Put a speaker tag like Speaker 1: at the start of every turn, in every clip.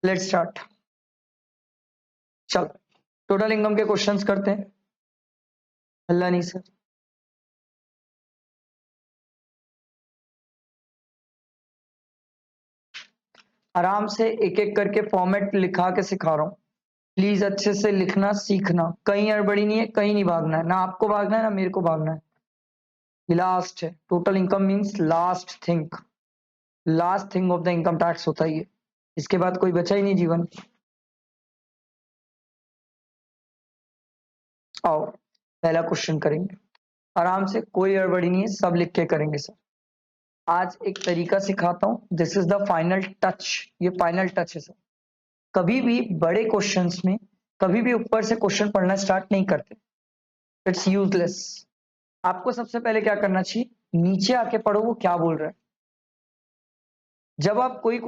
Speaker 1: Let's start. चलो total income के questions करते हैं। हल्ला नहीं सर। आराम से एक एक करके फॉर्मेट लिखा के सिखा रहा हूं, प्लीज अच्छे से लिखना सीखना, कहीं हड़बड़ी नहीं है, कहीं नहीं भागना है, ना आपको भागना है ना मेरे को भागना है। लास्ट है total income means last thing of the income tax होता ही है, इसके बाद कोई बचा ही नहीं जीवन। आओ पहला क्वेश्चन करेंगे, आराम से, कोई हड़बड़ी नहीं है, सब लिख के करेंगे सर। आज एक तरीका सिखाता हूं, this is the final touch, ये फाइनल टच है सर। कभी भी बड़े क्वेश्चंस में कभी भी ऊपर से क्वेश्चन पढ़ना स्टार्ट नहीं करते, इट्स यूजलेस। आपको सबसे पहले क्या करना चाहिए, नीचे आके पढ़ो वो क्या बोल रहा है। जब आप कोई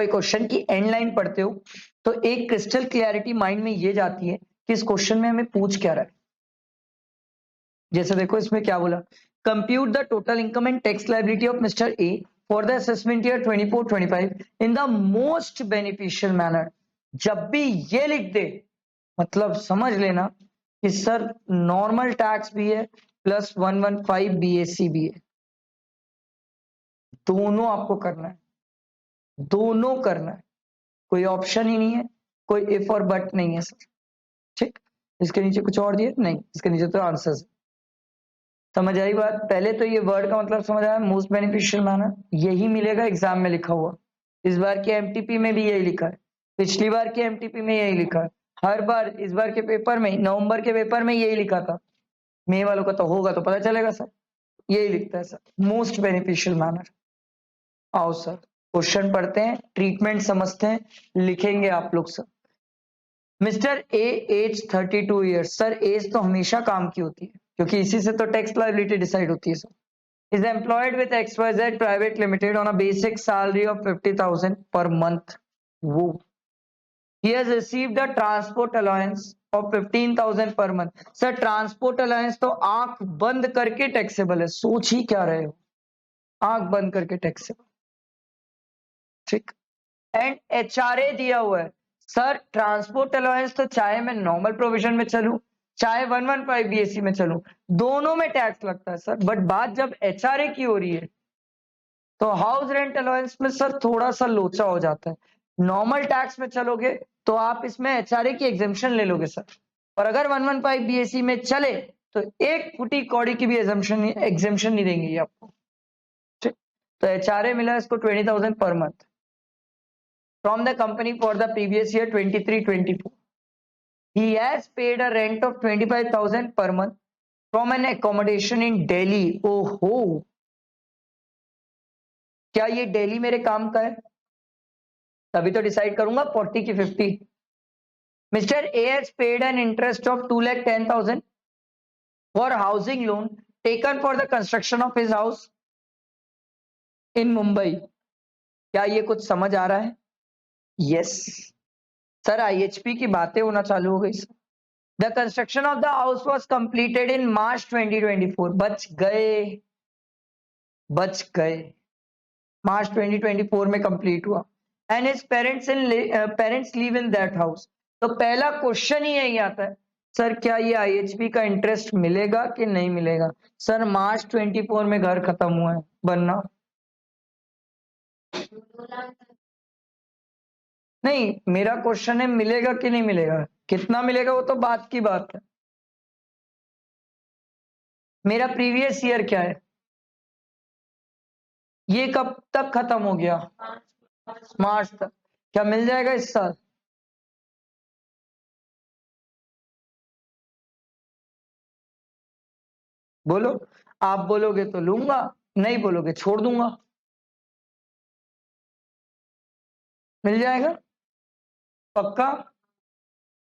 Speaker 1: क्वेश्चन की एंड लाइन पढ़ते हो तो एक क्रिस्टल क्लैरिटी माइंड में ये जाती है कि इस क्वेश्चन में हमें पूछ क्या रहा है। जैसे देखो इसमें क्या बोला, compute the total income and tax liability of mister A for the assessment year 24-25 in the most beneficial manner. जब भी ये लिख दे मतलब समझ लेना कि सर नॉर्मल टैक्स भी है प्लस 115 बीएससी भी है, दोनों आपको करना है, दोनों करना है, कोई ऑप्शन ही नहीं है, कोई इफ और बट नहीं है सर। ठीक, इसके नीचे कुछ और दिए नहीं, इसके नीचे तो आंसर्स। समझ आई बात, पहले तो ये वर्ड का मतलब समझ आया, मोस्ट बेनिफिशियल मैनर, यही मिलेगा एग्जाम में लिखा हुआ। इस बार के एमटीपी में भी यही लिखा है, पिछली बार के एमटीपी में यही लिखा है, हर बार इस बार के पेपर में, नवंबर के पेपर में यही लिखा था। मे वालों का तो होगा तो पता चलेगा सर, यही लिखता है सर, मोस्ट बेनिफिशियल मैनर। आओ सर क्वेश्चन पढ़ते हैं, ट्रीटमेंट समझते हैं, लिखेंगे आप लोग sir. Mister A age 32 years, sir age तो हमेशा काम की होती है क्योंकि इसी से तो टैक्स लायबिलिटी डिसाइड होती है sir. Is employed with XYZ private limited on a basic salary of 50,000 per month. वो he has received a transport allowance of 15,000 per month। Sir transport allowance तो आंख बंद करके टैक्सेबल है, सोच ही क्या रहे हो, आंख बंद करके टैक्सेबल। ठीक, एंड HRA दिया हुआ है। सर ट्रांसपोर्ट अलाउंस तो चाहे मैं नॉर्मल प्रोविजन में चलूं चाहे 115 बीएससी में चलूं, दोनों में टैक्स लगता है सर, बट बात जब HRA की हो रही है तो हाउस रेंट अलाउंस में सर थोड़ा सा लोचा हो जाता है। नॉर्मल टैक्स में चलोगे तो आप इसमें HRA की एग्जेम्पशन ले लोगे सर, और अगर 115 बीएससी में चले तो एक फुटी कौड़ी की भी एग्जेम्पशन नहीं देंगे ये आपको। ठीक, तो HRA मिला इसको 20,000 per month from the company for the previous year 23-24. He has paid a rent of 25,000 per month from an accommodation in Delhi. ओहो, क्या ये दिल्ली मेरे काम का है? तभी तो डिसाइड करूंगा 40 की 50। Mister A has paid an interest of 2,10,000 for housing loan taken for the construction of his house in Mumbai. क्या ये कुछ समझ आ रहा है? यस सर, IHP की बातें होना चालू हो गई sir. The construction of the house was completed in March 2024. बच गए, मार्च 2024 में कंप्लीट हुआ। And his parents live in that house. तो पहला क्वेश्चन ही यही आता है, सर क्या ये IHP का इंटरेस्ट मिलेगा कि नहीं मिलेगा? सर मार्च 24 में घर खत्म हुआ है बनना, नहीं मेरा क्वेश्चन है मिलेगा कि नहीं मिलेगा, कितना मिलेगा वो तो बात की बात है। मेरा प्रीवियस ईयर क्या है, ये कब तक खत्म हो गया? मार्च तक। क्या मिल जाएगा इस साल? बोलो, आप बोलोगे तो लूंगा, नहीं बोलोगे छोड़ दूंगा। मिल जाएगा पक्का?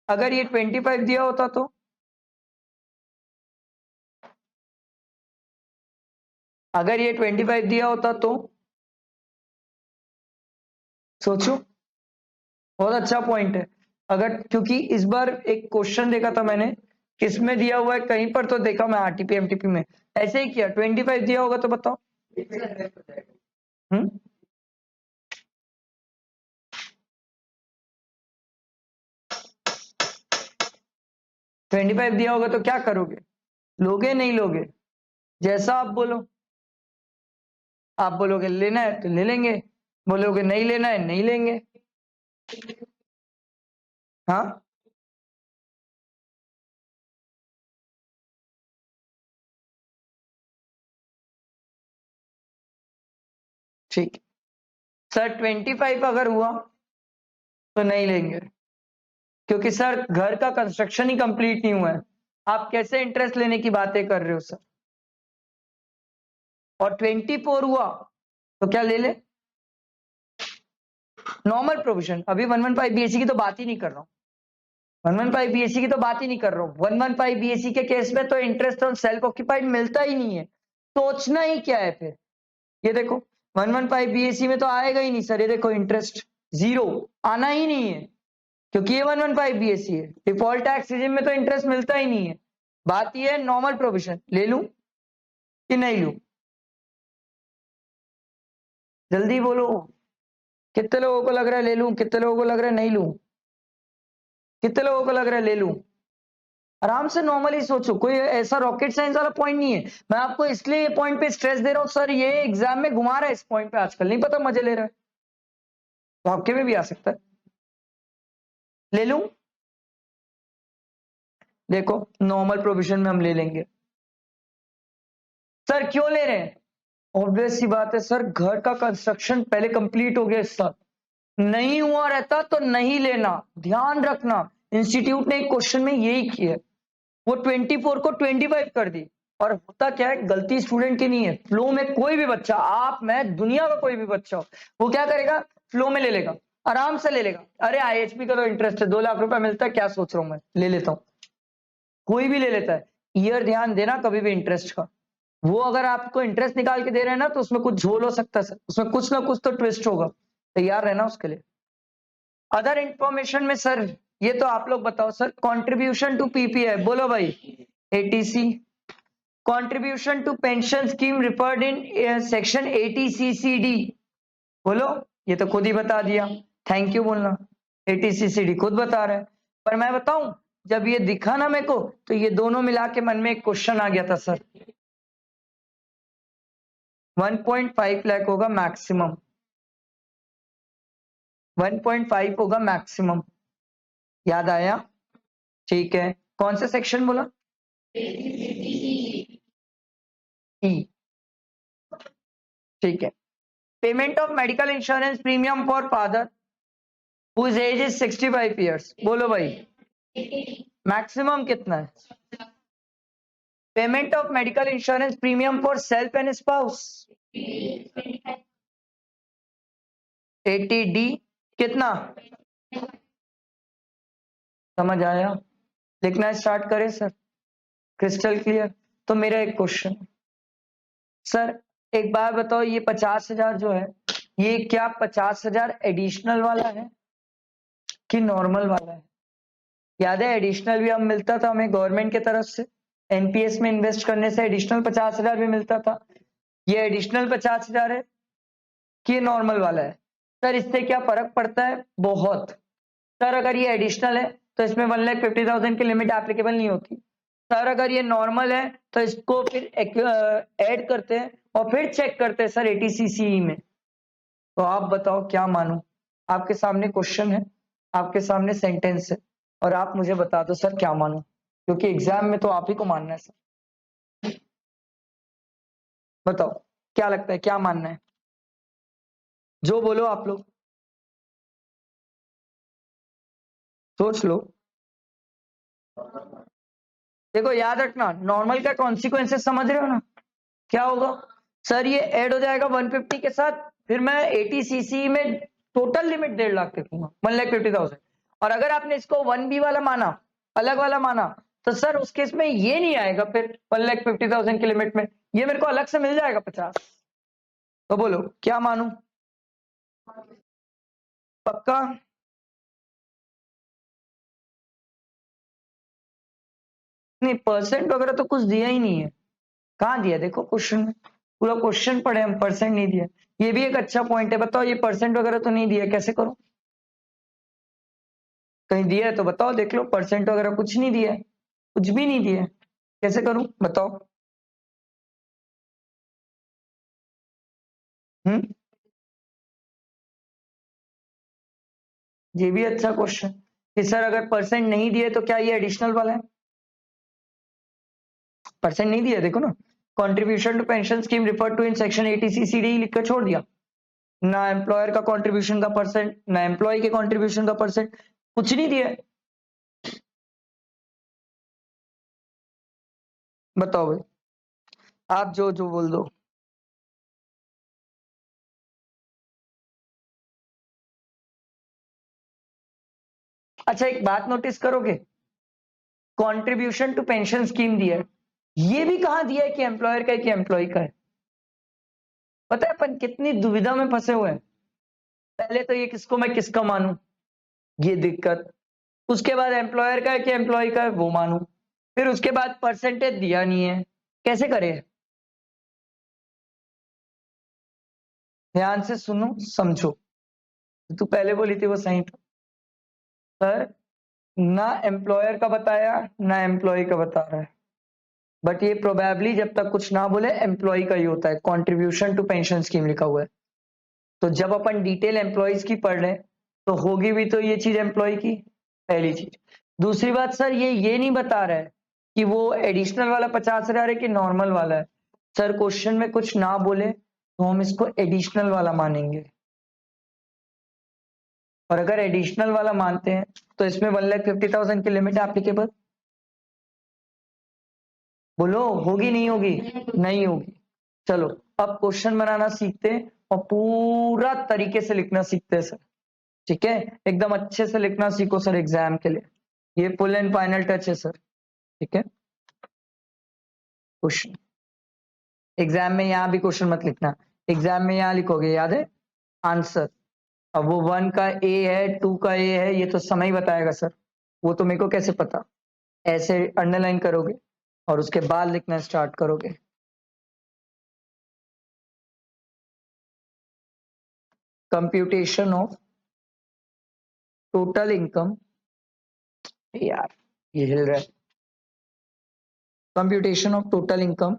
Speaker 1: अगर ये 25 दिया होता तो? अगर ये 25 दिया होता तो सोचो, बहुत अच्छा पॉइंट है। अगर क्योंकि इस बार एक क्वेश्चन देखा था मैंने, किसमें दिया हुआ है कहीं पर तो देखा मैं, RTP MTP में ऐसे ही किया, 25 दिया होगा तो बताओ। 25 दिया होगा तो क्या करोगे? लोगे नहीं लोगे? जैसा आप बोलो। आप बोलोगे लेना है तो ले लेंगे, बोलोगे नहीं लेना है नहीं लेंगे। हाँ ठीक। सर 25 अगर हुआ तो नहीं लेंगे, क्योंकि सर घर का कंस्ट्रक्शन ही कंप्लीट नहीं हुआ है। आप कैसे इंटरेस्ट लेने की बातें कर रहे हो सर? और 24 हुआ तो क्या ले ले? Normal provision. अभी 115 बीएससी की तो बात ही नहीं कर रहा हूँ, 115 बीएससी की तो बात ही नहीं कर रहा हूँ। 115 बीएससी के केस में तो इंटरेस्ट ऑन सेल्फ ऑक्यूपाइड मिलता ही नहीं है, सोचना ही क्या है फिर। ये देखो 115 बीएससी में तो आएगा ही नहीं सर, ये देखो इंटरेस्ट जीरो, आना ही नहीं है, क्योंकि ये 115 बीएससी है। डिफॉल्ट टैक्स रिजिम में तो इंटरेस्ट मिलता ही नहीं है। बात ये है नॉर्मल प्रोविजन ले लूं कि नहीं लूं? जल्दी बोलो, कितने लोगों को लग रहा है ले लूं, कितने लोगों को लग रहा है नहीं लूं, कितने लोगों को लग रहा है ले लूं? आराम से नॉर्मली सोचो, कोई ऐसा रॉकेट साइंस वाला पॉइंट नहीं है। मैं आपको इसलिए ये पॉइंट पे स्ट्रेस दे रहा हूँ सर, ये एग्जाम में घुमा रहा है इस पॉइंट पे, आजकल नहीं पता मजे ले रहा है, तो आपके में भी आ सकता है। ले लूं? देखो नॉर्मल प्रोविजन में हम ले लेंगे। सर क्यों ले रहे हैं? ऑब्वियस सी बात है सर, घर का कंस्ट्रक्शन पहले कंप्लीट हो गया इस साल, नहीं हुआ रहता तो नहीं लेना। ध्यान रखना, इंस्टीट्यूट ने एक क्वेश्चन में यही किया, वो 24 को 25 कर दी। और होता क्या है, गलती स्टूडेंट की नहीं है, फ्लो में कोई भी बच्चा, आप मैं दुनिया का कोई भी बच्चा हो, वो क्या करेगा, फ्लो में ले लेगा, आराम से ले लेगा। अरे आईएचपी का तो इंटरेस्ट है, 2 लाख रुपए मिलता है, क्या सोच रहा हूं मैं, ले लेता हूं। कोई भी ले लेता है। ईयर ध्यान देना कभी भी इंटरेस्ट का, वो अगर आपको इंटरेस्ट निकाल के दे रहे हैं ना, तो उसमें कुछ झोल हो सकता है सर, उसमें कुछ ना कुछ तो ट्विस्ट होगा, तैयार रहना उसके लिए। अदर इंफॉर्मेशन में सर, ये तो आप लोग बताओ सर, कंट्रीब्यूशन टू पीपीआई बोलो भाई, ATC, contribution to pension scheme referred in section 80CCD बोलो। ये तो खुद ही बता दिया, थैंक यू बोलना, 80CCD खुद बता रहा है। पर मैं बताऊं, जब ये दिखा ना मेरे को, तो ये दोनों मिला के मन में एक क्वेश्चन आ गया था सर। 1.5 लाख होगा मैक्सिमम, 1.5 होगा मैक्सिमम, याद आया? ठीक है, कौन सा सेक्शन बोला? ई, ठीक है। Payment of medical insurance premium for father whose age is 65 years बोलो भाई, मैक्सिमम कितना है? Payment of medical insurance premium for self and spouse 80D, कितना? समझ आया? लिखना स्टार्ट करें सर, क्रिस्टल क्लियर? तो मेरा एक क्वेश्चन सर, एक बार बताओ, ये 50,000 जो है, ये क्या 50,000 एडिशनल वाला है कि नॉर्मल वाला है? याद है एडिशनल भी हम मिलता था हमें गवर्नमेंट की तरफ से, एनपीएस में इन्वेस्ट करने से एडिशनल 50,000 भी मिलता था। ये एडिशनल 50,000 है कि नॉर्मल वाला है? सर इससे क्या फर्क पड़ता है? बहुत। सर अगर ये एडिशनल है तो इसमें 1,50,000 की लिमिट एप्लीकेबल नहीं होती। सर अगर ये नॉर्मल है तो इसको फिर ऐड करते हैं और फिर चेक करते हैं सर 80CCE में। तो आप बताओ क्या मानूं? आपके सामने क्वेश्चन है, आपके सामने सेंटेंस है, और आप मुझे बता दो सर क्या मानूं, क्योंकि एग्जाम में तो आप ही को मानना है सर। बताओ क्या लगता है, क्या मानना है? जो बोलो आप लोग, सोच लो। देखो याद रखना, नॉर्मल का कॉन्सिक्वेंसेस समझ रहे हो ना, क्या होगा? सर ये ऐड हो जाएगा 150 के साथ, फिर मैं 80CC में टोटल लिमिट 1.5 लाख देखूंगा, 1,50,000। और अगर आपने इसको 1B वाला माना, अलग वाला माना, तो सर उस केस में ये नहीं आएगा फिर 1,50,000 की लिमिट में, ये मेरे को अलग से मिल जाएगा 50। तो बोलो क्या मानू? पक्का? नहीं, परसेंट वगैरह तो कुछ दिया ही नहीं है। कहाँ दिया? देखो क्वेश्चन में, पूरा क्वेश्चन पढ़े हम, परसेंट नहीं दिया। ये भी एक अच्छा पॉइंट है, बताओ ये परसेंट वगैरह तो नहीं दिया, कैसे करो? कहीं दिया है तो बताओ, देख लो, परसेंट वगैरह कुछ नहीं दिया है। कुछ भी नहीं दिए, कैसे करूं बताओ? ये भी अच्छा क्वेश्चन कि सर अगर परसेंट नहीं दिए तो क्या ये एडिशनल वाला है? परसेंट नहीं दिया, देखो ना, contribution to pension scheme refer to in section 80 लिख कर छोड़ दिया। ना एम्प्लॉयर का कंट्रीब्यूशन का परसेंट, ना एम्प्लॉय के कंट्रीब्यूशन का परसेंट, कुछ नहीं दिया। बताओ भाई, आप जो जो बोल दो। अच्छा एक बात नोटिस करोगे, कंट्रीब्यूशन टू पेंशन स्कीम दिया है, ये भी कहां दिया है कि एम्प्लॉयर का है कि एम्प्लॉय का है? पता है अपन कितनी दुविधा में फंसे हुए हैं। पहले तो ये किसको मैं किसका मानूं, ये दिक्कत। उसके बाद एम्प्लॉयर का है कि एम्प्लॉय का है वो मानूं, फिर उसके बाद परसेंटेज दिया नहीं है, कैसे करें? ध्यान से सुनो समझो। तू पहले बोली थी वो सही था सर, ना एम्प्लॉयर का बताया ना एम्प्लॉय का बता रहा है, बट ये प्रोबेबली जब तक कुछ ना बोले एम्प्लॉय का ही होता है, कंट्रीब्यूशन टू पेंशन स्कीम लिखा हुआ है। तो जब अपन डिटेल एम्प्लॉयज की पढ़ रहे हैं तो होगी भी तो ये चीज एम्प्लॉय की, पहली चीज। दूसरी बात सर ये नहीं बता रहा है कि वो एडिशनल वाला 50,000 है कि नॉर्मल वाला है। सर क्वेश्चन में कुछ ना बोले तो हम इसको एडिशनल वाला मानेंगे, और अगर एडिशनल वाला मानते हैं तो इसमें 1,50,000 की लिमिट एप्लीकेबल। बोलो होगी नहीं होगी? नहीं होगी। चलो अब क्वेश्चन बनाना सीखते हैं और पूरा तरीके से लिखना सीखते हैं सर, ठीक है? एकदम अच्छे से लिखना सीखो सर एग्जाम के लिए, ये फुल एंड फाइनल टच है सर, ठीक है? क्वेश्चन एग्जाम में यहाँ भी क्वेश्चन मत लिखना, एग्जाम में यहाँ लिखोगे याद है आंसर। अब वो 1 का ए है 2 का ए है ये तो समय ही बताएगा सर, वो तो मेरे को कैसे पता? ऐसे अंडरलाइन करोगे और उसके बाद लिखना स्टार्ट करोगे। कंप्यूटेशन ऑफ टोटल इनकम, यार ये हिल रहा है। Computation of total income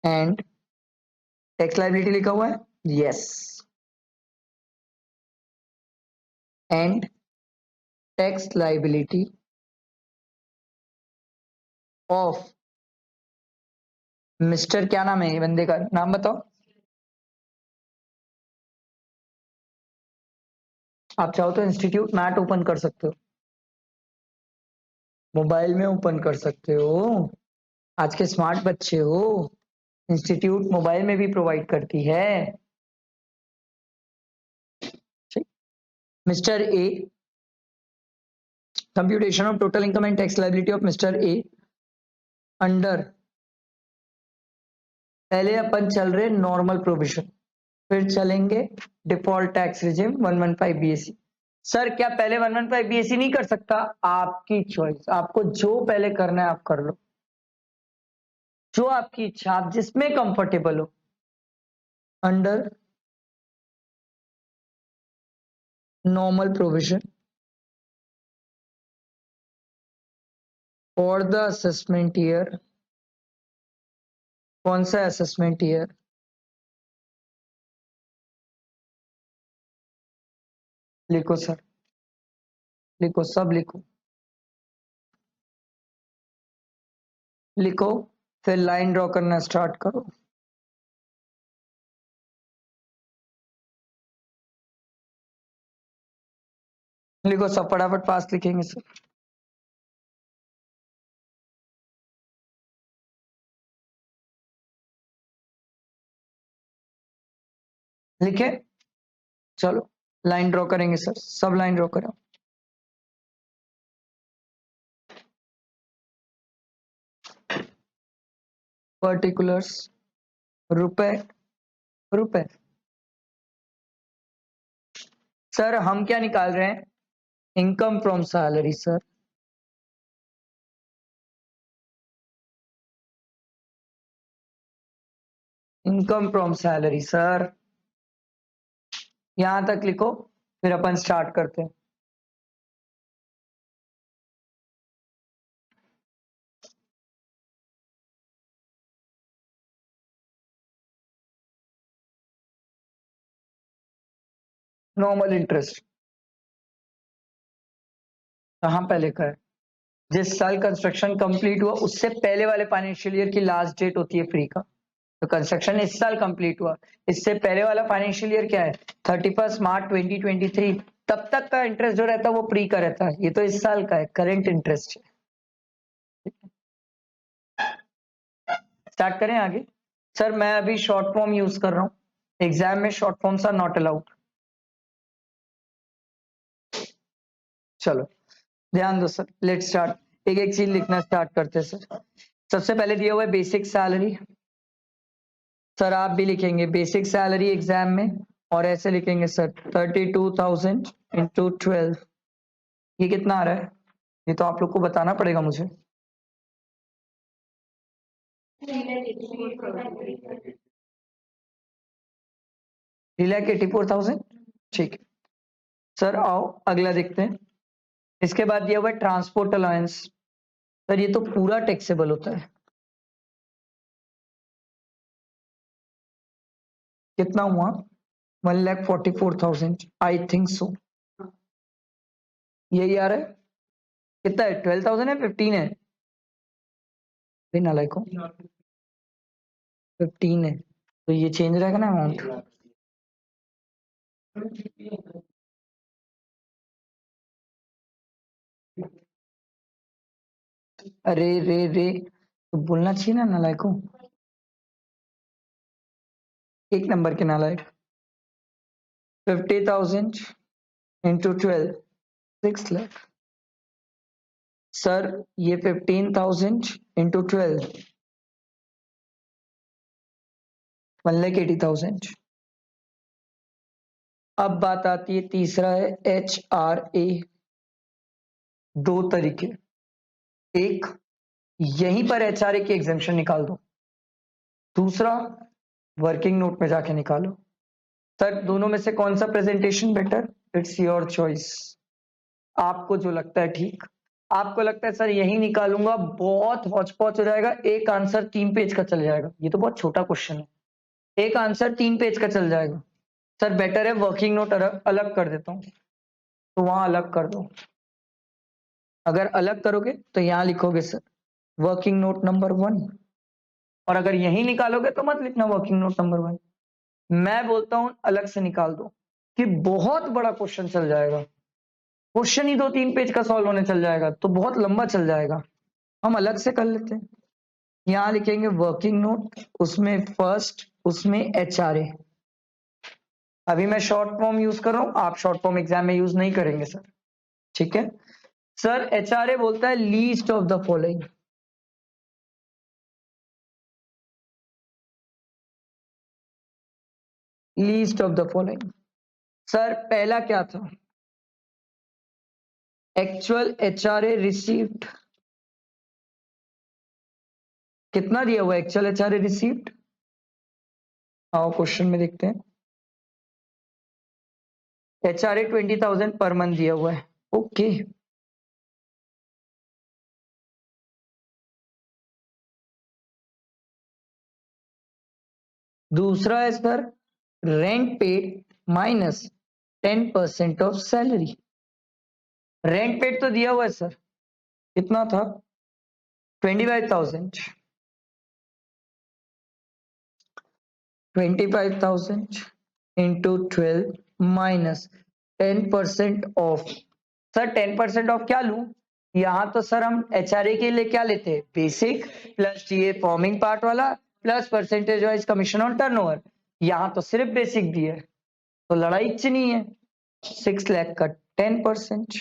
Speaker 1: and tax liability लिखा हुआ है, yes, and tax liability of mister, क्या नाम है ये बंदे का, नाम बताओ। आप चाहो तो इंस्टीट्यूट मैट ओपन कर सकते हो, मोबाइल में ओपन कर सकते हो, आज के स्मार्ट बच्चे हो, इंस्टीट्यूट मोबाइल में भी प्रोवाइड करती है। Mister A, computation of total income and tax liability of mister A under, पहले अपन चल रहे नॉर्मल प्रोविजन, फिर चलेंगे default tax regime 115 BSE. Sir क्या पहले 115 बीएसई नहीं कर सकता? आपकी चॉइस, आपको जो पहले करना है आप कर लो, जो आपकी इच्छा, आप जिसमें कंफर्टेबल हो। Under normal provision for the assessment year, कौन सा असेसमेंट ईयर? लिखो सर, लिखो सब लिखो, लिखो, फिर लाइन ड्रॉ करना स्टार्ट करो। लिखो सब फटाफट पास लिखेंगे सर। लिखे, चलो लाइन ड्रॉ करेंगे सर, सब लाइन ड्रॉ करो। पर्टिकुलर्स, रुपए, रुपए। सर हम क्या निकाल रहे हैं? Income from salary sir, income from salary sir, यहां तक लिखो, फिर अपन स्टार्ट करते हैं। नॉर्मल इंटरेस्ट कहाँ पहले का है? जिस साल कंस्ट्रक्शन कंप्लीट हुआ उससे पहले वाले फाइनेंशियल ईयर की लास्ट डेट होती है फ्री का। तो कंस्ट्रक्शन इस साल कंप्लीट हुआ, इससे पहले वाला फाइनेंशियल ईयर क्या है? 31 मार्च 2023। तब तक का इंटरेस्ट जो रहता है वो प्री का रहता है। ये तो इस साल का है, करंट इंटरेस्ट है। स्टार्ट करें आगे। सर मैं अभी शॉर्ट फॉर्म यूज कर रहा हूँ, एग्जाम में short forms are not allowed. चलो ध्यान दो सर, लेट स्टार्ट। एक एक चीज लिखना स्टार्ट करते हैं सर। सबसे पहले दिया हुआ है बेसिक सैलरी। सर आप भी लिखेंगे बेसिक सैलरी एग्जाम में, और ऐसे लिखेंगे सर 32,000 इंटू 12। ये कितना आ रहा है? ये तो आप लोग को बताना पड़ेगा मुझे। 3,84,000। ठीक है सर, आओ अगला देखते हैं। इसके बाद दिया हुआ है ट्रांसपोर्ट अलाउंस। सर ये तो पूरा टैक्सेबल होता है। कितना हुआ? 1,44,000 आई थिंक सो। यही आ रहा है। कितना है? 12,000 है 15 है? बिना लाइक 15 है तो ये चेंज रहेगा ना अमाउंट। अरे रे रे, तो बोलना चाहिए ना नालायक को। एक नंबर के नालायक। 50,000 इंटू 12, 6 लाख। सर ये 15,000 इंटू 12, 1,80,000। अब बात आती है, तीसरा है HRA। दो तरीके, एक यहीं पर HRA की एग्जेम्पशन निकाल दो, दूसरा वर्किंग नोट में जाके निकालो। सर दोनों में से कौन सा presentation better? It's your choice, आपको जो लगता है ठीक। आपको लगता है सर यही निकालूंगा, बहुत हौच पौच हो जाएगा, एक आंसर 3 पेज का चल जाएगा, ये तो बहुत छोटा क्वेश्चन है, एक आंसर 3 पेज का चल जाएगा। सर बेटर है वर्किंग नोट अलग कर देता हूं, तो वहां अलग कर दो। अगर अलग करोगे तो यहां लिखोगे सर वर्किंग नोट नंबर 1, और अगर यही निकालोगे तो मत लिखना वर्किंग नोट नंबर 1। मैं बोलता हूं अलग से निकाल दो, कि बहुत बड़ा क्वेश्चन चल जाएगा, क्वेश्चन ही 2-3 पेज का सॉल्व होने चल जाएगा, तो बहुत लंबा चल जाएगा। हम अलग से कर लेते हैं। यहां लिखेंगे वर्किंग नोट, उसमें फर्स्ट, उसमें HRA। अभी मैं शॉर्ट फॉर्म यूज कर रहा हूं, आप शॉर्ट फॉर्म एग्जाम में यूज नहीं करेंगे सर, ठीक है। सर HRA बोलता है least of the following. Least of the following. Sir पहला क्या था? Actual HRA received. कितना दिया हुआ एक्चुअल HRA रिसीव्ड? आओ क्वेश्चन में देखते हैं। HRA 20,000 पर मंथ दिया हुआ है, ओके। दूसरा है sir rent paid minus 10% of salary. Rent paid तो दिया हुआ है सर, कितना था? 25,000। 25,000 into 12 minus 10% of. Sir 10% of क्या लूं? यहां तो सर हम HRA के लिए क्या लेते हैं? Basic plus GA forming part वाला plus percentage wise commission on turnover. यहां तो सिर्फ बेसिक दिया है, तो लड़ाई च नहीं है। 6 लाख का 10%।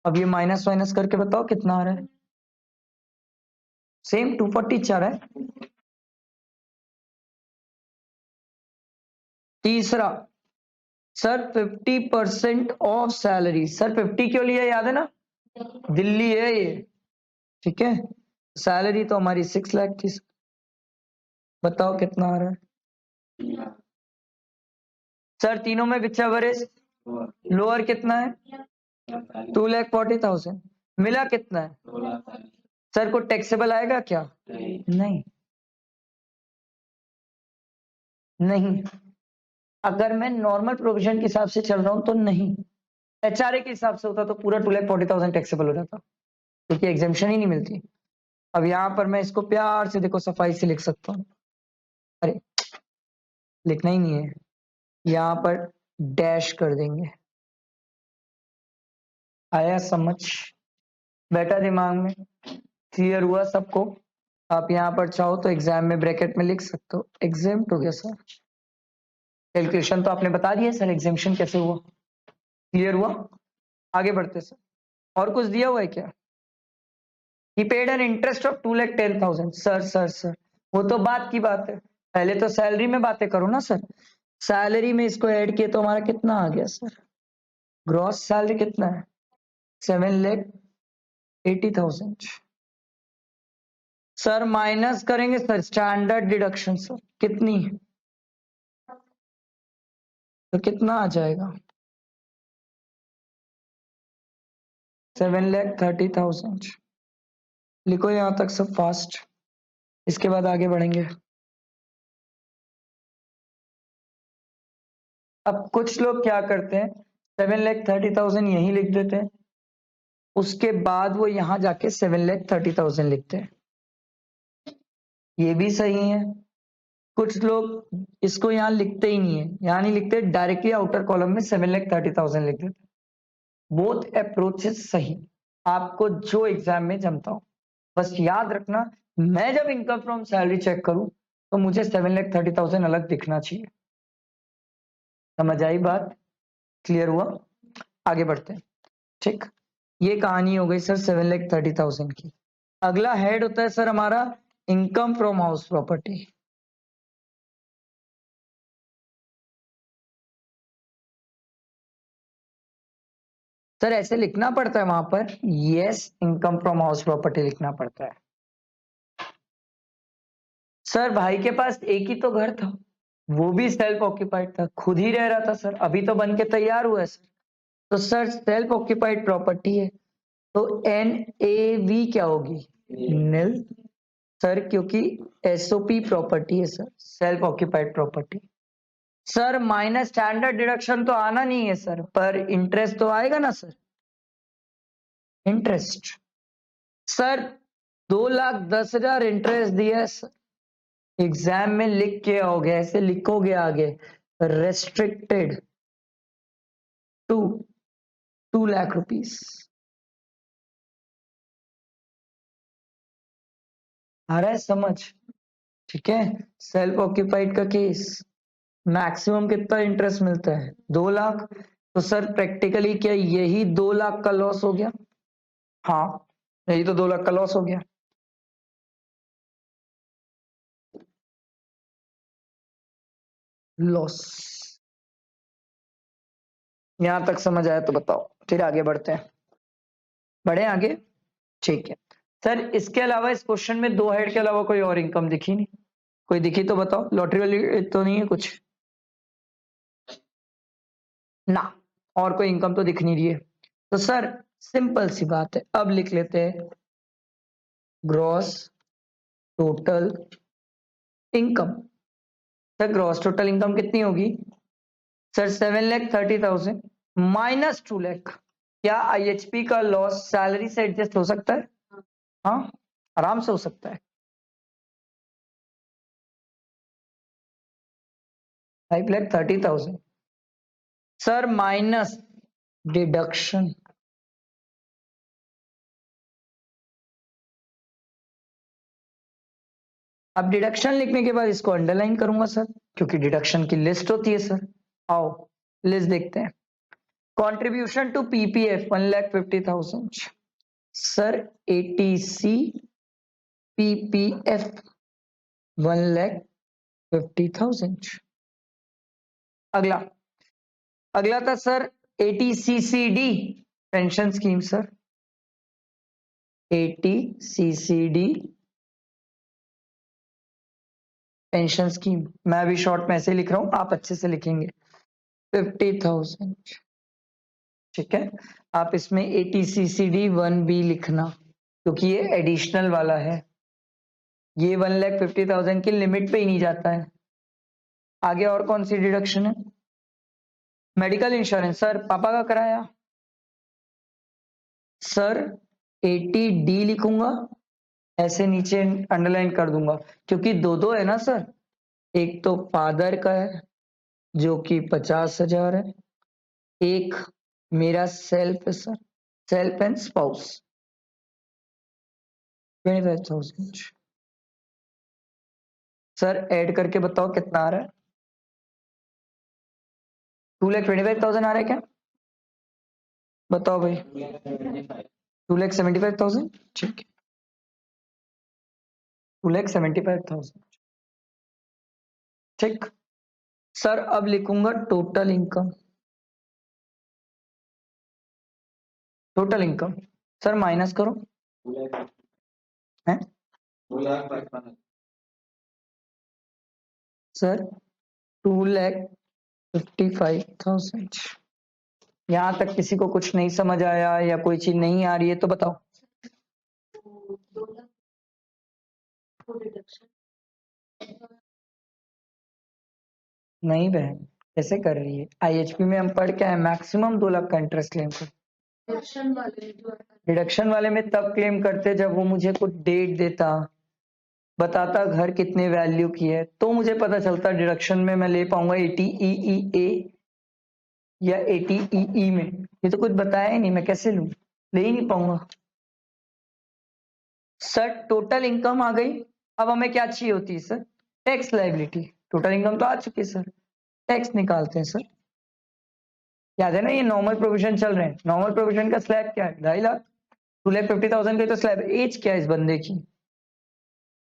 Speaker 1: अब ये माइनस माइनस करके बताओ कितना आ रहा है? सेम 240 चाह रहा है। तीसरा सर 50% ऑफ सैलरी। सर 50 क्यों लिया, याद है ना? दिल्ली है ये, ठीक है। सैलरी तो हमारी 6 लाख थी। बताओ कितना आ रहा है? सर तीनों में विच एवरेज लोअर कितना है? 2,40,000। मिला कितना है? सर को टैक्सेबल आएगा क्या? नहीं। नहीं। अगर मैं नॉर्मल प्रोविजन के हिसाब से चल रहा हूं तो नहीं। एचआरए के हिसाब से होता तो पूरा 2,40,000 टैक्सेबल हो जाता, क्योंकि एग्जेम्पशन ही नहीं मिलती। अब यहाँ पर मैं इसको प्यार से देखो सफाई से लिख सकता हूँ, अरे लिखना ही नहीं है, यहाँ पर डैश कर देंगे। आया समझ, बैठा दिमाग में, क्लियर हुआ सबको? आप यहाँ पर चाहो तो एग्जाम में ब्रैकेट में लिख सकते हो एग्जेम्प्ट हो गया सर। कैलकुलेशन तो आपने बता दिया सर, एग्जेम्पशन कैसे हुआ, क्लियर हुआ? आगे बढ़ते सर। और कुछ दिया हुआ है क्या? He paid an interest of 2,10,000। Sir वो तो बात की बात है, पहले तो सैलरी में बातें करो ना सर। सैलरी में इसको ऐड किए तो हमारा कितना आ गया सर? ग्रॉस सैलरी कितना है? 7,80,000। सर माइनस करेंगे सर स्टैंडर्ड डिडक्शन सर, कितनी? तो कितना आ जाएगा? 7,30,000। लिखो यहां तक सब फास्ट, इसके बाद आगे बढ़ेंगे। अब कुछ लोग क्या करते हैं, 7,30,000 यही लिख देते हैं, उसके बाद वो यहां जाके 7,30,000 लिखते हैं, ये भी सही है। कुछ लोग इसको यहाँ लिखते ही नहीं है, यहाँ नहीं लिखते, डायरेक्टली आउटर कॉलम में 7,30,000 लिख देते। बोथ अप्रोचेस सही, आपको जो एग्जाम में जमता हो। बस याद रखना, मैं जब इनकम फ्रॉम सैलरी चेक करूं तो मुझे 7,30,000 अलग दिखना चाहिए। समझ आई बात? क्लियर हुआ? आगे बढ़ते हैं। ठीक, ये कहानी हो गई सर 7,30,000 की। अगला हेड होता है सर हमारा income from house property. Sir ऐसे लिखना पड़ता है वहां पर, yes income from house property लिखना पड़ता है। सर भाई के पास एक ही तो घर था, वो भी सेल्फ ऑक्यूपाइड था, खुद ही रह रहा था सर, अभी तो बन के तैयार हुआ है सर। तो सर सेल्फ ऑक्यूपाइड प्रॉपर्टी है, तो NAV क्या होगी? नील सर, क्योंकि SOP प्रॉपर्टी है sir, self occupied property. Sir minus standard deduction तो आना नहीं है सर, पर इंटरेस्ट तो आएगा ना सर, इंटरेस्ट। सर 2,10,000 इंटरेस्ट दिया है सर, एग्जाम में लिख के आओगे, ऐसे लिखोगे आगे, रेस्ट्रिक्टेड टू 2,00,000 रुपीस। आ रहा है समझ? ठीक है, सेल्फ ऑक्यूपाइड का केस मैक्सिमम कितना इंटरेस्ट मिलता है? 2,00,000। तो सर प्रैक्टिकली क्या यही 2,00,000 का लॉस हो गया? हाँ, यही तो 2,00,000 का लॉस हो गया। लॉस, यहां तक समझ आया तो बताओ, फिर आगे बढ़ते हैं। बढ़े आगे? ठीक है सर, इसके अलावा इस क्वेश्चन में 2 हेड के अलावा कोई और इनकम दिखी नहीं? कोई दिखी तो बताओ, लॉटरी वाली तो नहीं है कुछ ना? और कोई इनकम तो दिख नहीं रही है। तो सर सिंपल सी बात है, अब लिख लेते हैं gross total income. Sir gross total income कितनी होगी? Sir 7,30,000 minus 2,00,000। क्या IHP का लॉस सैलरी से एडजस्ट हो सकता है? हाँ, आराम से हो सकता है। 5,30,000 सर माइनस डिडक्शन। अब डिडक्शन लिखने के बाद इसको अंडरलाइन करूंगा सर, क्योंकि डिडक्शन की लिस्ट होती है सर। आओ लिस्ट देखते हैं। Contribution to PPF 1,50,000 sir, ATC PPF 1,50,000। अगला, अगला था sir ATCCD pension scheme sir, ATCCD pension scheme. मैं अभी शॉर्ट में ऐसे लिख रहा हूं, आप अच्छे से लिखेंगे 50,000। ठीक है, आप इसमें ATCCD 1B लिखना, क्योंकि ये एडिशनल वाला है, ये 1,50,000 की लिमिट पे ही नहीं जाता है। आगे और कौन सी डिडक्शन है? मेडिकल इंश्योरेंस सर, पापा का कराया सर, 80D लिखूंगा, ऐसे नीचे अंडरलाइन कर दूंगा, क्योंकि दो दो है ना सर, एक तो फादर का है जो कि 50,000 है, एक मेरा सेल्फ है sir, self and spouse 25,000। Sir add करके बताओ कितना आ रहा है? 2,25,000 आ रहा है क्या? बताओ भाई। 2,75,000, ठीक है, 2,75,000, ठीक सर। अब लिखूंगा total income, total income sir minus करो, है सर 2,55,000। यहां तक किसी को कुछ नहीं समझ आया या कोई चीज नहीं आ रही है तो बताओ। नहीं बहन, कैसे कर रही है? IHP में हम पढ़ के आए मैक्सिमम 2 लाख का इंटरेस्ट क्लेम कर। डिडक्शन वाले में तब क्लेम करते जब वो मुझे कुछ डेट देता, बताता घर कितने वैल्यू की है, तो मुझे पता चलता डिडक्शन में मैं ले पाऊंगा 80EEA या 80EE में। ये तो कुछ बताया ही नहीं, मैं कैसे लूं? ले ही नहीं पाऊंगा सर। टोटल इनकम आ गई, अब हमें क्या चाहिए होती है sir? Tax liability. Total income तो आ चुकी है सर, टैक्स निकालते हैं सर। याद है ना, ये नॉर्मल प्रोविजन चल रहे हैं, नॉर्मल प्रोविजन का स्लैब क्या है? 2.5 लाख। 2,50,000 का तो स्लैब। एज क्या है इस बंदे की?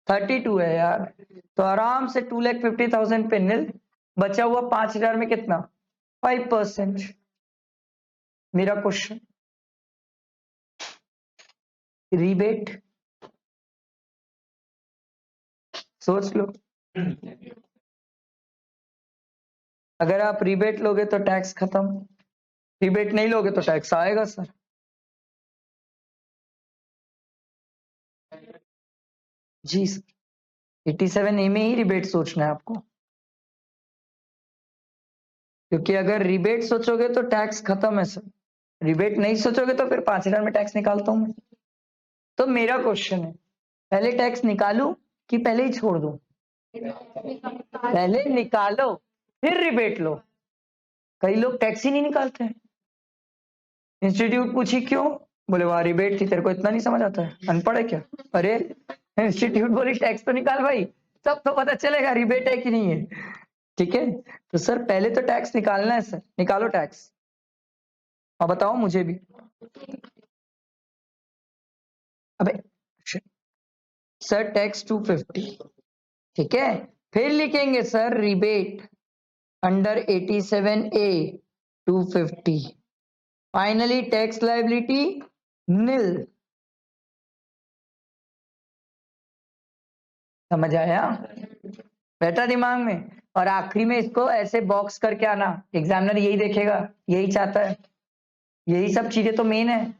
Speaker 1: 32 है यार, तो आराम से 2,50,000 पे नील, बचा हुआ 5,000 में कितना? 5%। मेरा क्वेश्चन, रिबेट सोच लो। अगर आप रिबेट लोगे तो टैक्स खत्म, रिबेट नहीं लोगे तो टैक्स आएगा सर। जी सर, 87A में ही रिबेट सोचना है आपको, क्योंकि अगर रिबेट सोचोगे तो टैक्स खत्म है सर, रिबेट नहीं सोचोगे तो फिर 5,000 में टैक्स निकालता हूं मैं। तो मेरा क्वेश्चन है, पहले टैक्स निकालू कि पहले ही छोड़ दूं? पहले निकालो फिर रिबेट लो। कई लोग टैक्स ही नहीं निकालते हैं। इंस्टीट्यूट पूछी क्यों? बोले वहां रिबेट थी, तेरे को इतना नहीं समझ आता है, अनपढ़ है क्या? अरे इंस्टीट्यूट बोली टैक्स तो निकाल भाई, तब तो पता चलेगा रिबेट है कि नहीं है। ठीक है, तो सर पहले तो टैक्स निकालना है सर, निकालो टैक्स और बताओ मुझे भी। अबे सर टैक्स 250, ठीक है, फिर लिखेंगे sir rebate under 87A 250, finally tax liability nil. समझ आया? बैठा दिमाग में? और आखिरी में इसको ऐसे बॉक्स करके आना, एग्जामिनर यही देखेगा, यही चाहता है, यही सब चीजें तो मेन है।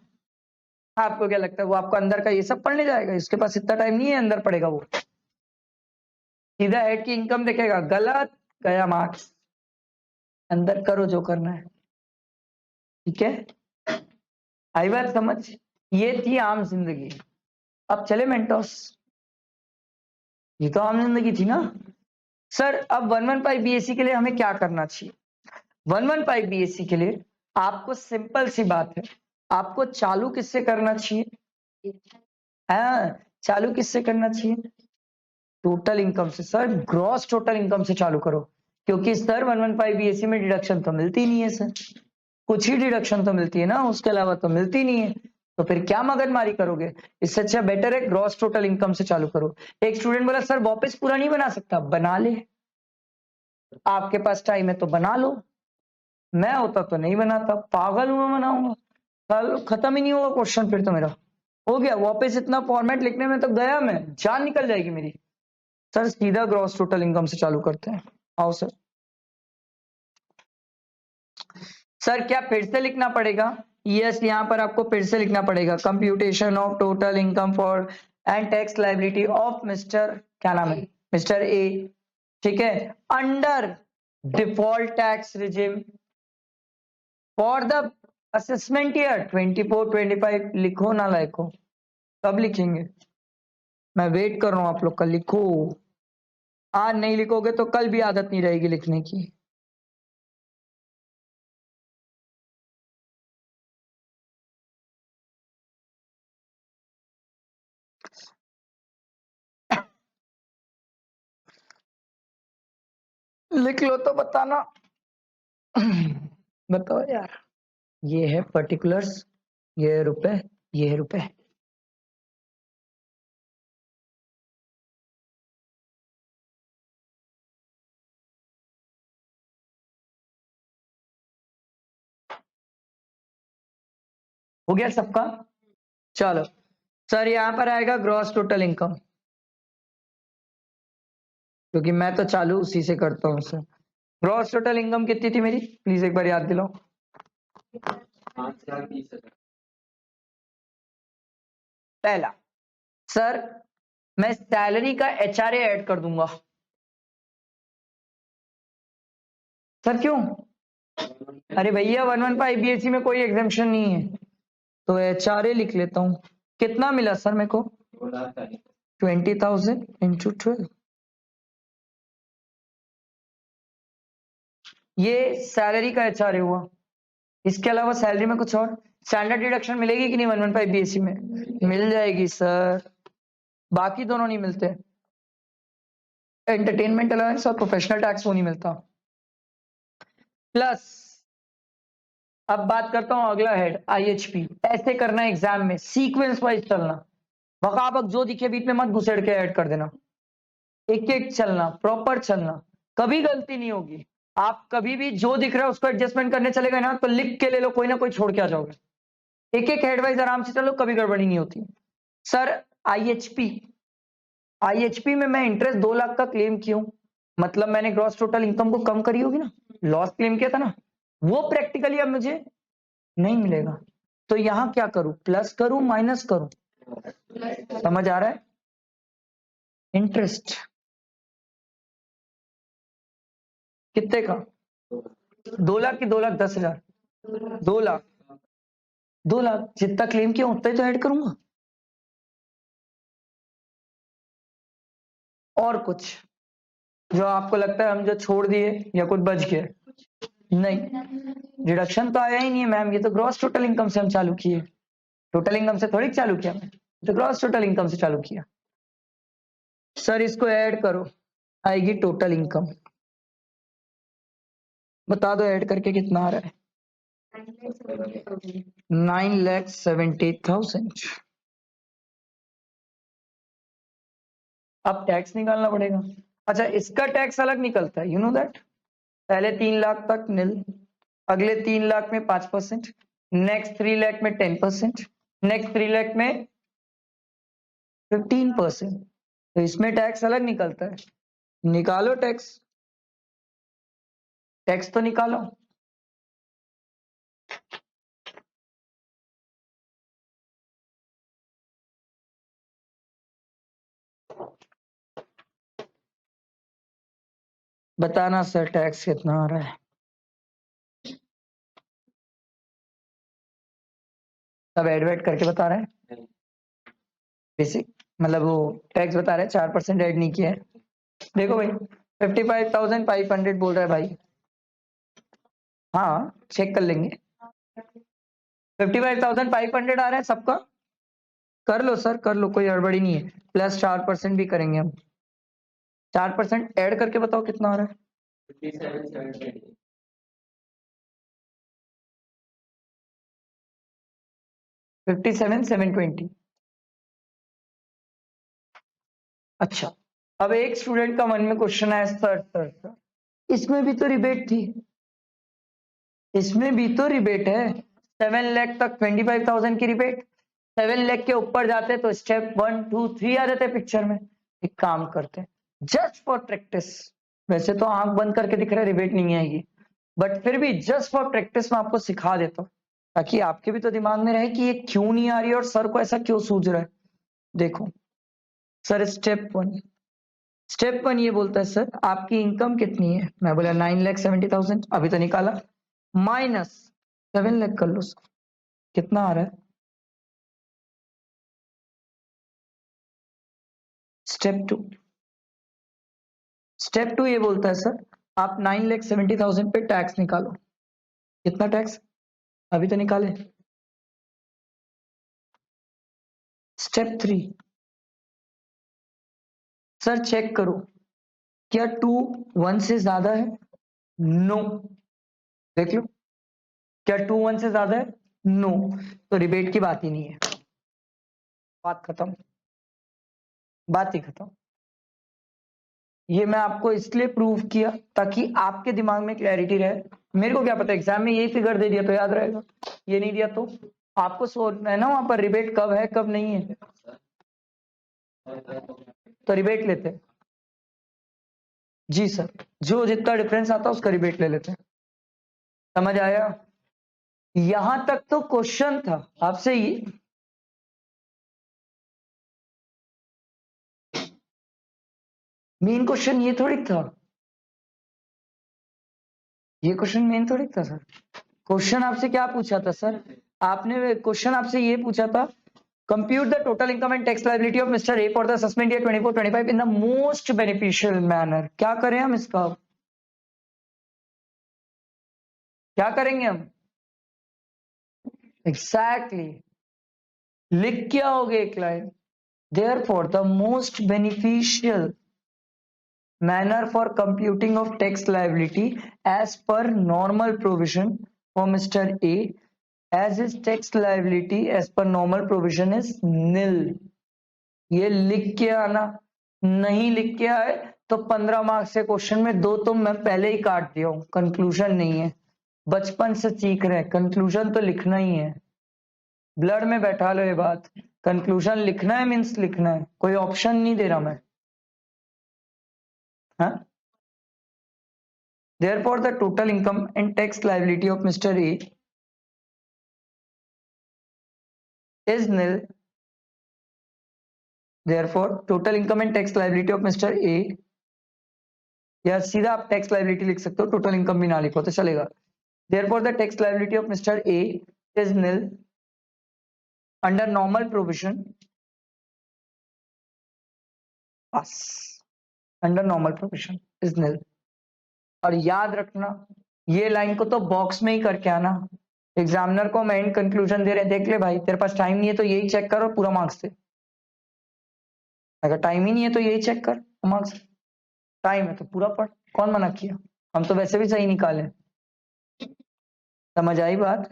Speaker 1: आपको क्या लगता है वो आपको अंदर का ये सब पढ़ने जाएगा? इसके पास इतना टाइम नहीं है अंदर पढ़ेगा वो, सीधा हेड की इनकम देखेगा, गलत गया मार्क्स। अंदर करो जो करना है, ठीक है? आई बात समझ? ये थी आम जिंदगी। अब चले मेंटोस, ये तो आम जिंदगी थी ना सर। अब 115 BSc के लिए हमें क्या करना चाहिए? 115 BSc के लिए आपको सिंपल सी बात है, आपको चालू किससे करना चाहिए? हाँ, चालू किससे करना चाहिए? टोटल इनकम से सर, ग्रॉस टोटल इनकम से चालू करो, क्योंकि सर 115 BSc में डिडक्शन तो मिलती नहीं है सर, कुछ ही डिडक्शन तो मिलती है ना, उसके अलावा तो मिलती नहीं है। तो फिर क्या मगजमारी करोगे? इससे अच्छा बेटर है ग्रॉस टोटल इनकम से चालू करो। एक स्टूडेंट बोला सर वापस पूरा नहीं बना सकता, बना ले, आपके पास टाइम है तो बना लो। मैं होता तो नहीं बनाता, पागल हूं मैं बनाऊंगा? कल खत्म ही नहीं होगा क्वेश्चन, फिर तो मेरा हो गया वापस इतना फॉर्मेट लिखने में तो गया मैं, जान निकल जाएगी मेरी। सर सीधा ग्रॉस टोटल इनकम से चालू करते हैं, आओ सर। सर क्या फिर से लिखना पड़ेगा? यस, यहाँ पर आपको फिर से लिखना पड़ेगा, computation of total income for and tax liability of mister, क्या नाम है, मिस्टर ए ठीक है, under default tax regime for the assessment year 24-25 लिखो ना लिखो, कब लिखेंगे? मैं वेट कर रहा हूं आप लोग का, लिखो। आज नहीं लिखोगे तो कल भी आदत नहीं रहेगी लिखने की। लिख लो तो बताना। बताओ यार, ये है पर्टिकुलर्स, ये है रुपए, ये है रुपए। हो गया सबका? चलो सर, यहां पर आएगा ग्रॉस टोटल इनकम, क्योंकि मैं तो चालू उसी से करता हूँ सर। ग्रॉस टोटल इनकम कितनी थी मेरी, प्लीज एक बार याद दिलाओ। 5,30,000। पहला, सर मैं सैलरी का एचआरए ऐड कर दूंगा। सर क्यों? अरे भैया 115 बीएससी में कोई एग्जाम्पशन नहीं है, तो एचआरए लिख लेता हूँ। कितना मिला सर मेरे को? 20,000 इंटू 12। ये सैलरी का एचआरए हुआ। इसके अलावा सैलरी में कुछ और स्टैंडर्ड डिडक्शन मिलेगी कि नहीं 115 बीएससी में? मिल जाएगी सर, बाकी दोनों नहीं मिलते। एंटरटेनमेंट अलाउंस और प्रोफेशनल टैक्स वो नहीं मिलता। प्लस अब बात करता हूं अगला हेड, आईएचपी। ऐसे करना एग्जाम में, सीक्वेंस वाइज चलना, बकाबक जो दिखे बीच में मत घुसेड़ के ऐड कर देना, एक एक चलना, प्रॉपर चलना, कभी गलती नहीं होगी। आप कभी भी जो दिख रहा है उसको एडजस्टमेंट करने चले गए ना तो लिख के ले लो, कोई ना कोई छोड़ के आ जाओगे। एक एक हेड वाइज आराम से चलो, कभी गड़बड़ी नहीं होती। सर आईएचपी, आईएचपी में मैं इंटरेस्ट 2 लाख का क्लेम क्यों? मतलब मैंने ग्रॉस टोटल इनकम को कम करी होगी ना, लॉस क्लेम किया था ना, वो प्रैक्टिकली अब मुझे नहीं मिलेगा। तो यहां क्या करूं, प्लस करूं माइनस करूं? समझ आ रहा है? इंटरेस्ट कितने का? 2 लाख की 2,10,000? 2 लाख, 2 लाख जितना क्लेम किया उतना ही तो ऐड करूंगा। और कुछ जो आपको लगता है हम जो छोड़ दिए या कुछ बच गया? नहीं, डिडक्शन तो आया ही नहीं है मैम, ये तो ग्रॉस टोटल इनकम से हम चालू किए, टोटल इनकम से थोड़ी चालू किया, मैं तो ग्रॉस टोटल इनकम से चालू किया। सर इसको ऐड करो, आएगी टोटल इनकम। बता दो ऐड करके कितना आ रहा है? 9,70,000। अब टैक्स निकालना पड़ेगा। अच्छा, इसका टैक्स अलग निकलता है, यू नो दैट। पहले 3 लाख तक नील, अगले 3 लाख में 5%, नेक्स्ट 3 लाख में 10%, नेक्स्ट 3 लाख में 15%। तो इसमें टैक्स अलग निकलता है, निकालो टैक्स, टैक्स तो निकालो। बताना सर टैक्स कितना आ रहा है? सब एड करके बता रहे हैं, बेसिक मतलब वो टैक्स बता रहे हैं, 4% ऐड नहीं किया है। देखो भाई 55,500 बोल रहा है भाई, हाँ चेक कर लेंगे। 55,500 आ रहा है सबका, कर लो सर कर लो, कोई गड़बड़ी नहीं है। प्लस 4% भी करेंगे हम, 4% ऐड करके बताओ कितना आ रहा है? 57,720। अच्छा, अब एक स्टूडेंट का मन में क्वेश्चन है, सर इसमें भी तो रिबेट थी, इसमें भी तो रिबेट है। 7 लाख तक 25,000 की रिबेट, 7 लाख के ऊपर जाते तो स्टेप 1 2 3 आ जाते पिक्चर में। एक काम करते हैं, जस्ट फॉर प्रैक्टिस, वैसे तो आंख बंद करके दिख रहा है रिबेट नहीं आएगी, बट फिर भी जस्ट फॉर प्रैक्टिस मैं आपको सिखा देता हूँ, ताकि आपके भी तो दिमाग में रहे कि ये क्यों नहीं आ रही है और सर को ऐसा क्यों सूझ रहा है। देखो सर, स्टेप 1, स्टेप 1 ये बोलता है सर आपकी इनकम कितनी है, मैं बोला 9,70,000 अभी तो निकाला, माइनस 7 लाख कर लो सर, कितना आ रहा है। स्टेप टू ये बोलता है सर आप 9,70,000 पे टैक्स निकालो, कितना टैक्स अभी तो निकाले। स्टेप 3 सर चेक करो क्या 2 1 से ज्यादा है, नो, देख लो क्या 2 1 से ज्यादा है, नो, तो रिबेट की बात ही नहीं है, बात खत्म, बात ही खत्म। ये मैं आपको इसलिए प्रूव किया ताकि आपके दिमाग में क्लैरिटी रहे। मेरे को क्या पता एग्जाम में यही फिगर दे दिया तो याद रहेगा, ये नहीं दिया तो आपको सोचना है ना वहां पर रिबेट कब है कब नहीं है, तो रिबेट लेते हैं जी सर, जो जितना डिफरेंस आता है उसका रिबेट ले लेते हैं, समझ आया। यहां तक तो क्वेश्चन था आपसे, मेन क्वेश्चन ये थोड़ी था, ये क्वेश्चन मेन थोड़ी था सर। क्वेश्चन आपसे क्या पूछा था सर, आपने क्वेश्चन आपसे ये पूछा था compute the total income and tax liability of mister A for the assessment year 24-25 in the most beneficial manner. क्या करें हम इसका, क्या करेंगे हम, एग्जैक्टली लिख के आओगे एक line, therefore the most beneficial manner for computing of tax liability as per normal provision for Mr. A, as his tax liability as per normal provision is nil। ये लिख के आना, नहीं लिख के आए तो 15 मार्क्स से क्वेश्चन में 2 तो मैं पहले ही काट दिया हूं, कंक्लूजन नहीं है, बचपन से सीख रहे हैं कंक्लूजन तो लिखना ही है, ब्लड में बैठा लो ये बात, कंक्लूजन लिखना है मीन्स लिखना है, कोई ऑप्शन नहीं दे रहा मैं, हाँ। Therefore, the total income and tax liability of Mr. A is nil. Therefore, total income and tax liability of Mr. A, या सीधा आप टैक्स लाइबिलिटी लिख सकते हो, टोटल इनकम भी ना लिखो तो चलेगा। Therefore, the tax liability of Mr. A is nil under normal provision. बस under normal provision is nil। और याद रखना ये लाइन को तो बॉक्स में ही करके आना, एग्जामिनर को हम एंड कंक्लूजन दे रहे हैं, देख ले भाई तेरे पास टाइम नहीं है तो यही चेक कर और पूरा मार्क्स दे, अगर टाइम ही नहीं है तो यही चेक कर मार्क्स, टाइम है तो पूरा पढ़, कौन मना किया, हम तो वैसे भी सही निकाले। समझ आई बात,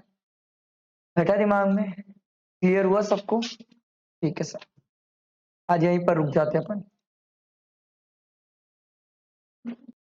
Speaker 1: बैठा दिमाग में, क्लियर हुआ सबको, ठीक है सर, आज यहीं पर रुक जाते हैं अपन।